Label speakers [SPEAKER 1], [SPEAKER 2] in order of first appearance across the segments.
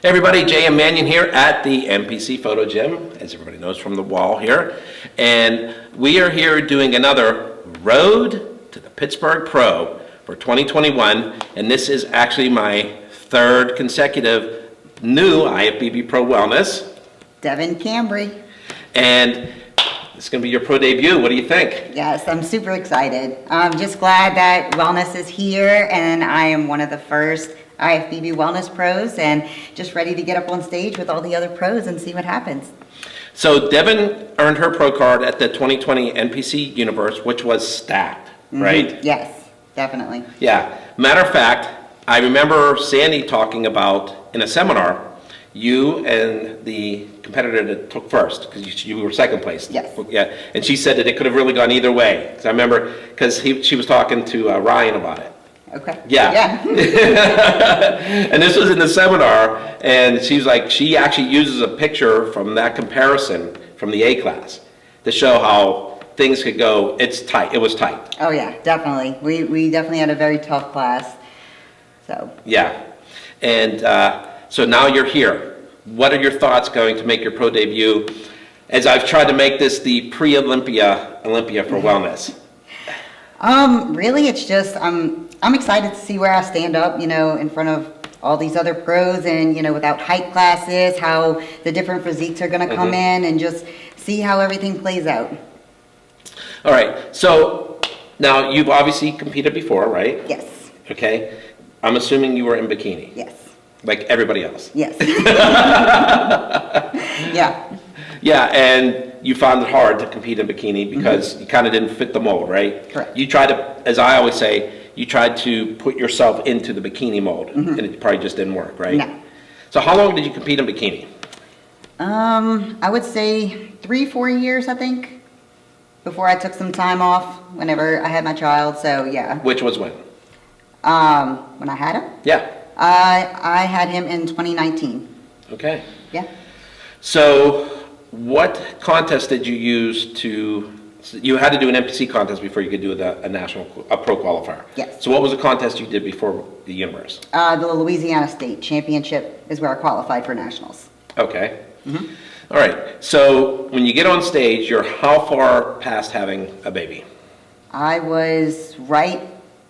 [SPEAKER 1] Hey everybody, Jay and Manion here at the MPC Photo Gym, as everybody knows from the wall here. And we are here doing another Road to the Pittsburgh Pro for 2021. And this is actually my third consecutive new IFBB Pro Wellness.
[SPEAKER 2] Devyn Cambre.
[SPEAKER 1] And it's going to be your pro debut. What do you think?
[SPEAKER 2] Yes, I'm super excited. I'm just glad that wellness is here and I am one of the first IFBB Wellness Pros and just ready to get up on stage with all the other pros and see what happens.
[SPEAKER 1] So Devyn earned her pro card at the 2020 NPC Universe, which was stacked, right?
[SPEAKER 2] Yes, definitely.
[SPEAKER 1] Yeah. Matter of fact, I remember Sandy talking about in a seminar, you and the competitor that took first, because you were second place.
[SPEAKER 2] Yes.
[SPEAKER 1] Yeah. And she said that it could have really gone either way. Because I remember, because she was talking to Ryan about it.
[SPEAKER 2] Okay.
[SPEAKER 1] Yeah. And this was in the seminar, and she's like, she actually uses a picture from that comparison from the A class to show how things could go. It's tight. It was tight.
[SPEAKER 2] Oh yeah, definitely. We definitely had a very tough class. So.
[SPEAKER 1] Yeah. And so now you're here. What are your thoughts going to make your pro debut? As I've tried to make this the pre-Olympia for wellness.
[SPEAKER 2] Really, it's just I'm excited to see where I stand up, in front of all these other pros and, without height classes, how the different physiques are going to come in and just see how everything plays out.
[SPEAKER 1] All right. So now you've obviously competed before, right?
[SPEAKER 2] Yes.
[SPEAKER 1] Okay. I'm assuming you were in bikini.
[SPEAKER 2] Yes.
[SPEAKER 1] Like everybody else.
[SPEAKER 2] Yes. Yeah.
[SPEAKER 1] Yeah, and you found it hard to compete in bikini because you kind of didn't fit the mold, right?
[SPEAKER 2] Correct.
[SPEAKER 1] You tried to, as I always say, you tried to put yourself into the bikini mold, and it probably just didn't work, right?
[SPEAKER 2] No.
[SPEAKER 1] So how long did you compete in bikini?
[SPEAKER 2] I would say 3-4 years, I think, before I took some time off whenever I had my child, so yeah.
[SPEAKER 1] Which was when?
[SPEAKER 2] When I had him?
[SPEAKER 1] Yeah.
[SPEAKER 2] I had him in 2019.
[SPEAKER 1] Okay.
[SPEAKER 2] Yeah.
[SPEAKER 1] So what contest did you use you had to do an MPC contest before you could do a pro qualifier.
[SPEAKER 2] Yes.
[SPEAKER 1] So what was the contest you did before the Universe?
[SPEAKER 2] The Louisiana State Championship is where I qualified for nationals.
[SPEAKER 1] Okay. All right. So when you get on stage, you're how far past having a baby?
[SPEAKER 2] I was right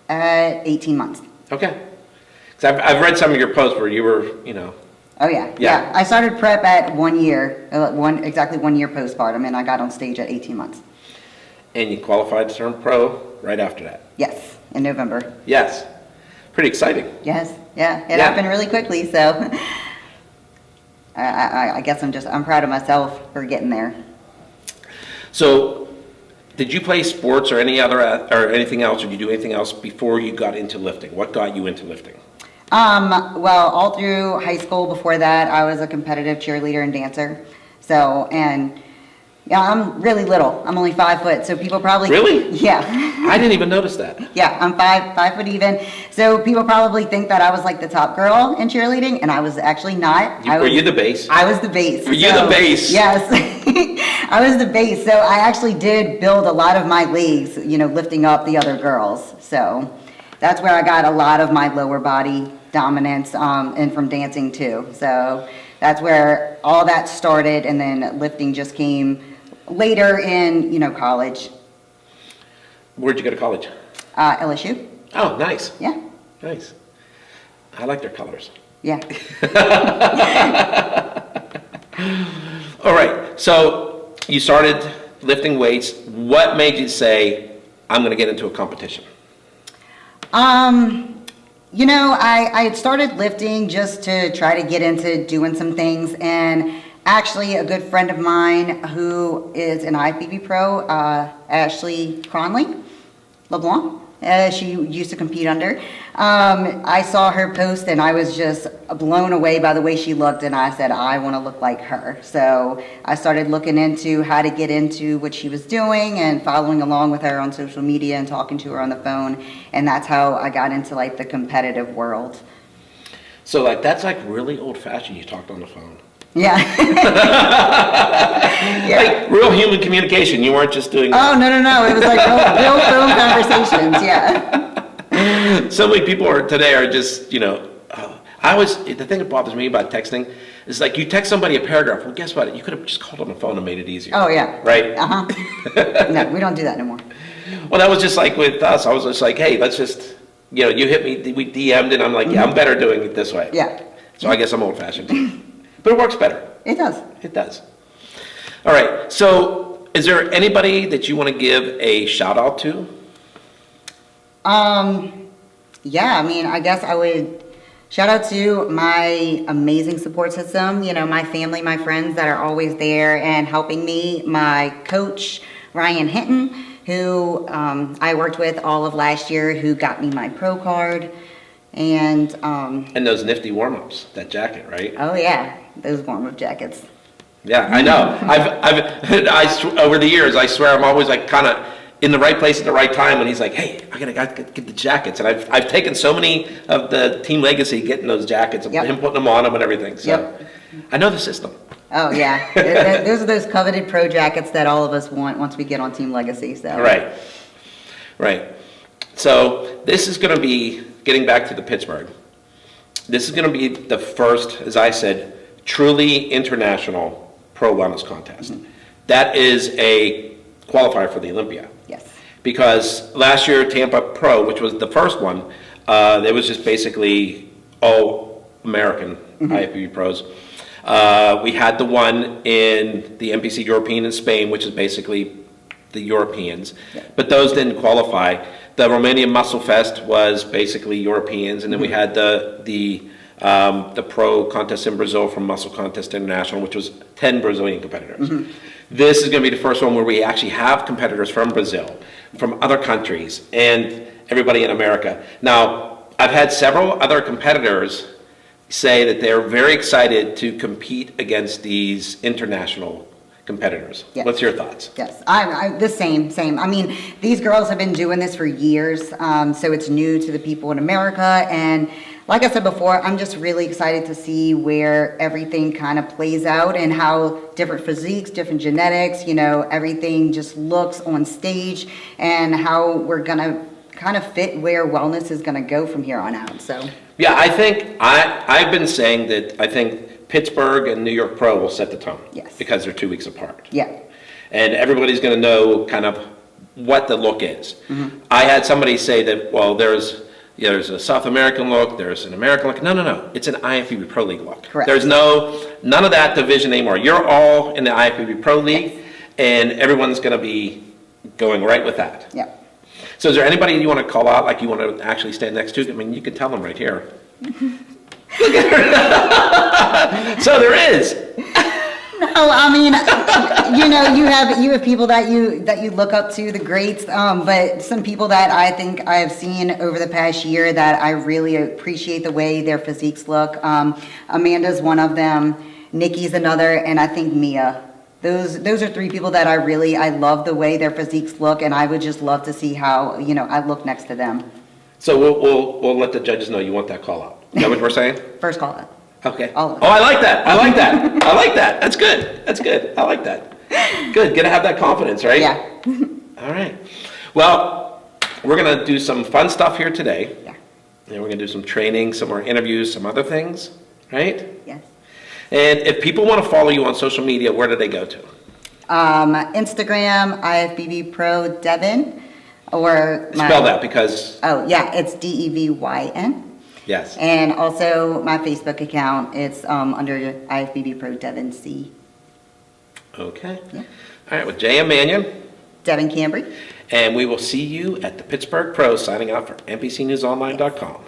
[SPEAKER 2] at 18 months.
[SPEAKER 1] Okay. Because I've read some of your posts where you were,
[SPEAKER 2] Oh yeah.
[SPEAKER 1] Yeah.
[SPEAKER 2] I started prep at 1 year, exactly 1 year postpartum, and I got on stage at 18 months.
[SPEAKER 1] And you qualified to turn pro right after that.
[SPEAKER 2] Yes, in November.
[SPEAKER 1] Yes. Pretty exciting.
[SPEAKER 2] Yes, yeah, it happened really quickly, so I guess I'm proud of myself for getting there.
[SPEAKER 1] So, did you play sports or anything else, or did you do anything else before you got into lifting? What got you into lifting?
[SPEAKER 2] Well, all through high school before that, I was a competitive cheerleader and dancer. So, and yeah, I'm really little. I'm only 5 foot, so people probably...
[SPEAKER 1] Really?
[SPEAKER 2] Yeah.
[SPEAKER 1] I didn't even notice that.
[SPEAKER 2] Yeah, I'm 5 foot even. So people probably think that I was like the top girl in cheerleading, and I was actually not.
[SPEAKER 1] Were you the base?
[SPEAKER 2] I was the base.
[SPEAKER 1] Were you the base?
[SPEAKER 2] Yes. I was the base. So I actually did build a lot of my legs, lifting up the other girls. So that's where I got a lot of my lower body dominance, and from dancing too. So that's where all that started, and then lifting just came later in, college.
[SPEAKER 1] Where'd you go to college?
[SPEAKER 2] LSU.
[SPEAKER 1] Oh, nice.
[SPEAKER 2] Yeah.
[SPEAKER 1] Nice. I like their colors.
[SPEAKER 2] Yeah.
[SPEAKER 1] All right. So you started lifting weights. What made you say, I'm going to get into a competition?
[SPEAKER 2] I had started lifting just to try to get into doing some things, and actually a good friend of mine who is an IFBB pro, Ashley Cronley LeBlanc, she used to compete under. I saw her post and I was just blown away by the way she looked, and I said, I want to look like her. So I started looking into how to get into what she was doing and following along with her on social media and talking to her on the phone, and that's how I got into like the competitive world.
[SPEAKER 1] So that's really old fashioned. You talked on the phone.
[SPEAKER 2] Yeah. Yeah.
[SPEAKER 1] Like real human communication. You weren't just doing.
[SPEAKER 2] Oh, no. It was like real phone conversations. Yeah.
[SPEAKER 1] So many people today are just, The thing that bothers me about texting is like you text somebody a paragraph. Well, guess what? You could have just called on the phone and made it easier.
[SPEAKER 2] Oh, yeah.
[SPEAKER 1] Right?
[SPEAKER 2] No, we don't do that anymore.
[SPEAKER 1] Well, that was just like with us. I was just like, hey, let's just, you hit me, we DM'd, and I'm like, yeah, I'm better doing it this way.
[SPEAKER 2] Yeah.
[SPEAKER 1] So I guess I'm old-fashioned. But it works better.
[SPEAKER 2] It does.
[SPEAKER 1] It does. All right. So is there anybody that you want to give a shout-out to?
[SPEAKER 2] Yeah, I mean, I guess I would shout out to my amazing support system, my family, my friends that are always there and helping me, my coach, Ryan Hinton, who I worked with all of last year, who got me my pro card, and
[SPEAKER 1] those nifty warm-ups, that jacket, right?
[SPEAKER 2] oh yeah, those warm-up jackets.
[SPEAKER 1] Yeah, I know. Over the years, I swear I'm always like kind of in the right place at the right time when he's like, hey, I gotta get the jackets. And I've taken so many of the team legacy getting those jackets and him putting them on them and everything. So I know the system.
[SPEAKER 2] Oh yeah, those are those coveted pro jackets that all of us want once we get on Team Legacy. So
[SPEAKER 1] right. So this is going to be getting back to the Pittsburgh. This is going to be the first, as I said, truly international pro wellness contest. Mm-hmm. That is a qualifier for the Olympia.
[SPEAKER 2] Yes.
[SPEAKER 1] Because last year Tampa Pro, which was the first one, it was just basically all American IFBB pros. We had the one in the NPC European in Spain, which is basically the Europeans, but those didn't qualify. The Romanian Muscle Fest was basically Europeans, and then we had the pro contest in Brazil from Muscle Contest International, which was 10 Brazilian competitors. This is going to be the first one where we actually have competitors from Brazil, from other countries, and everybody in America. Now, I've had several other competitors say that they're very excited to compete against these international competitors.
[SPEAKER 2] Yes.
[SPEAKER 1] What's your thoughts?
[SPEAKER 2] Yes, I the same. I mean, these girls have been doing this for years, so it's new to the people in America. And like I said before, I'm just really excited to see where everything kind of plays out and how different physiques, different genetics, everything just looks on stage and how we're going to kind of fit where wellness is going to go from here on out. So
[SPEAKER 1] yeah, I think I've been saying that I think Pittsburgh and New York Pro will set the tone.
[SPEAKER 2] Yes.
[SPEAKER 1] Because they're 2 weeks apart.
[SPEAKER 2] Yeah.
[SPEAKER 1] And everybody's going to know kind of what the look is. I had somebody say that, well, there's a South American look, there's an American look. No. It's an IFBB Pro League look.
[SPEAKER 2] Correct.
[SPEAKER 1] There's none of that division anymore. You're all in the IFBB Pro League, and everyone's going to be going right with that.
[SPEAKER 2] Yeah.
[SPEAKER 1] So is there anybody you want to call out, like you want to actually stand next to? I mean, you can tell them right here. Look at her. So there is.
[SPEAKER 2] No, I mean, you have people that you look up to, the greats, but some people that I think I have seen over the past year that I really appreciate the way their physiques look. Amanda's one of them, Nikki's another, and I think Mia. Those are three people that I love the way their physiques look, and I would just love to see how I look next to them.
[SPEAKER 1] So we'll let the judges know you want that call out. Is that what we're saying?
[SPEAKER 2] First call out.
[SPEAKER 1] Okay.
[SPEAKER 2] All of
[SPEAKER 1] Oh, I like that. I like that. That's good. I like that. Good. Gotta have that confidence, right?
[SPEAKER 2] Yeah.
[SPEAKER 1] All right. Well, we're gonna do some fun stuff here today.
[SPEAKER 2] Yeah.
[SPEAKER 1] And we're gonna do some training, some more interviews, some other things, right?
[SPEAKER 2] Yes.
[SPEAKER 1] And if people want to follow you on social media, where do they go to?
[SPEAKER 2] Instagram, IFBB Pro Devyn, or
[SPEAKER 1] Spell that because.
[SPEAKER 2] Oh yeah, it's DEVYN.
[SPEAKER 1] Yes.
[SPEAKER 2] And also my Facebook account, it's under IFBB Pro Devyn C.
[SPEAKER 1] Okay.
[SPEAKER 2] Yeah.
[SPEAKER 1] All right, with Jay and Manion.
[SPEAKER 2] Devyn Cambre.
[SPEAKER 1] And we will see you at the Pittsburgh Pro, signing out for NPCNewsOnline.com.